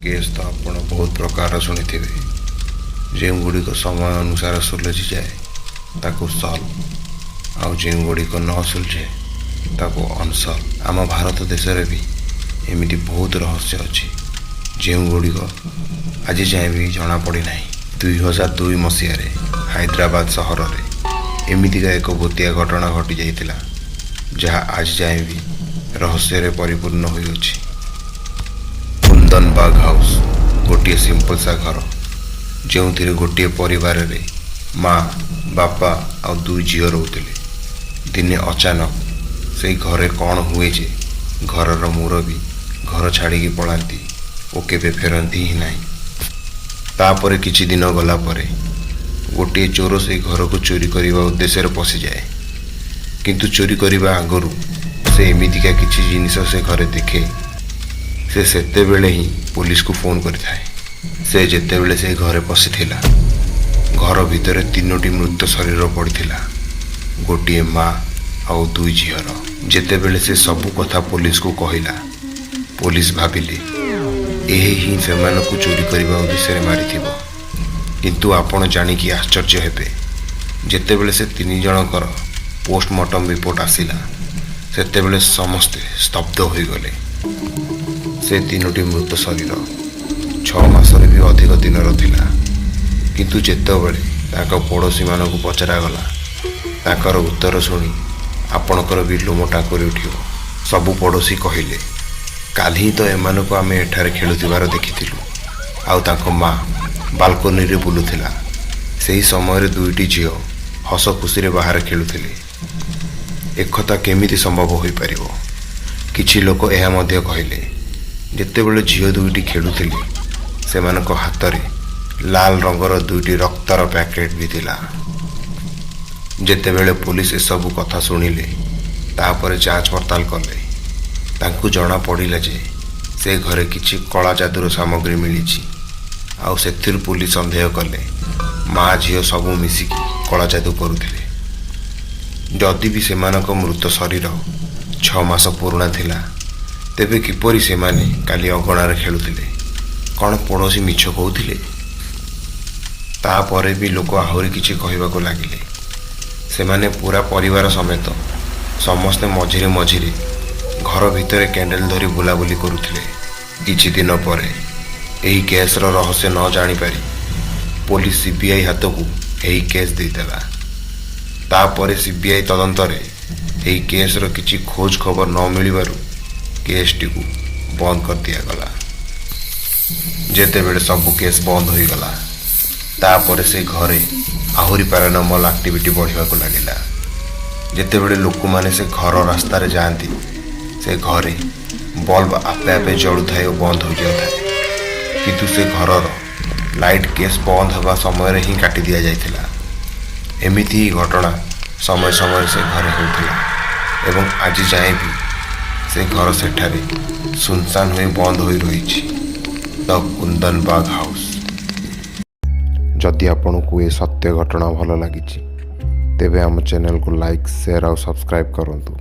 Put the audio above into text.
Case तो आपण बहुत प्रकार शुणी जो गुड़िक समय अनुसार सुलझी जाए ताको सल्व आउ जो गुड़िक न सुलझे ताको अनसल्व। आम भारत देश रे भी एमती बहुत रहस्य अच्छी जो गुड़िक आज जाए भी जना पड़ी ना। 2002 मसीह हैदराबाद सहर में एमतीका एक गोतिया घटना घटी जाइतिला जहाँ आज जाए भी रहस्य रे परिपूर्ण होई अछि। कुंदनबाग हाउस गोटे सिंपल सा घर जो गोटे परिवार रे माँ बापा और दुई झील रोते। दिने अचानक से घरे कौन हुए जे घर मुरबी घर छाड़ी पलांती और केबे फेरती ही नहीं। तापर किछि दिन गला परे गोटे चोर से घर को चोरी करने उद्देश्य पशि जाए, किंतु चोरी करने आगु से एमितिका किछि जिनिस से घरे देखे से सेते बेले ही पुलिस को फोन करिथाए। से जेते बेले से घरे पशिथिला घर भितर 3टी मृत शरीर पड़िथिला, गोटे माँ और दुई झीर। जेते बेले से सबु कथा पुलिस को कहिला पुलिस भाविले एहे ही सेमानकु चोरी करबा उद्देश्य मारिथिबो। किंतु आपण जानिकी आश्चर्य हेबे जेते बेले से 3 जनकर पोस्टमार्टम रिपोर्ट आसिला सेते बेले समस्ते स्तब्ध होई गले। से 3टी मृत शरीर 6 मासरे भी अधिक दिनर थिला, किंतु जेतेबेले ताका पड़ोशी मानकु पचरा गला ताकर उत्तर शुणी आपणकर भी लोम टाकुरी उठियो। सबु पड़ोशी कहिले काली तो एमानकु आमे एठारे खेलुथिबार देखिथिलु आउ ताको माँ बालकोनी रे बुलुथिला। सेही समय रे 2टी झियो हस खुशी रे बाहर खेलुथिले। एक कथा केमिति संभव होई परिबो? किछि लोक एहा मध्ये कहिले जेतेबेले झियो 2टी खेलुथिले सेमानक हाथ रे लाल रंगर 2टी रक्तर पैकेट भी थिला। जेतेबेले पुलिस ए सब कथा सुनिले तापर जांच पड़ताल कले तांकु जना पड़िला जे से घरे किछि कला जादूर सामग्री मिली आउ सेथिर पुलिस संदेह कले माँ झियो सबू मिसिकी कला जादू करुथिले। जदि भी सेमानक मृत शरीर 6 मास पुराणा थिला तेबे किपरि सेमाने काली अगणार खेलुथिले? कौन पड़ोशी मिछ कहूथिले? तापरे भी लोक आहुरी किछि कहिबाको लागिले। सेमाने पूरा परिवार समेत समस्ते मझिरे मझिरे घर भितर कैंडल धरी बुलाबुली करुथिले। किछि दिन परे एही केसर रहस्य न जानी पारी पुलिस सीबीआई हाथ को एही केस देदेला। तापरे सीबीआई तदंतरे एही केसर किछि खोज खबर न मिलिबारु केस टी को बंद कर दिया गला। जेते बेले सब केस बंद होई गला तापरे से घरे आहुरी पैरानॉर्मल एक्टिविटी बढ़िया को लगिला। जेते बेले लोक माने से घर रास्ता रे जाती से घरे बल्ब आपे आपे जलु थाए और बंद हो जाए, किंतु से घरर लाइट केस बंद हवा समय रे ही काटी दिया जाइथिला। एमिति ही घटना समय समय से घरे होतिला एवं आज जाए भी से घर सेठारे सुनसान हुई बंद हो रही द कुंदनबाग हाउस। जदि आपन को ये सत्य घटना भल लगी तेबे आम चैनल को लाइक शेयर और सब्सक्राइब करंतु।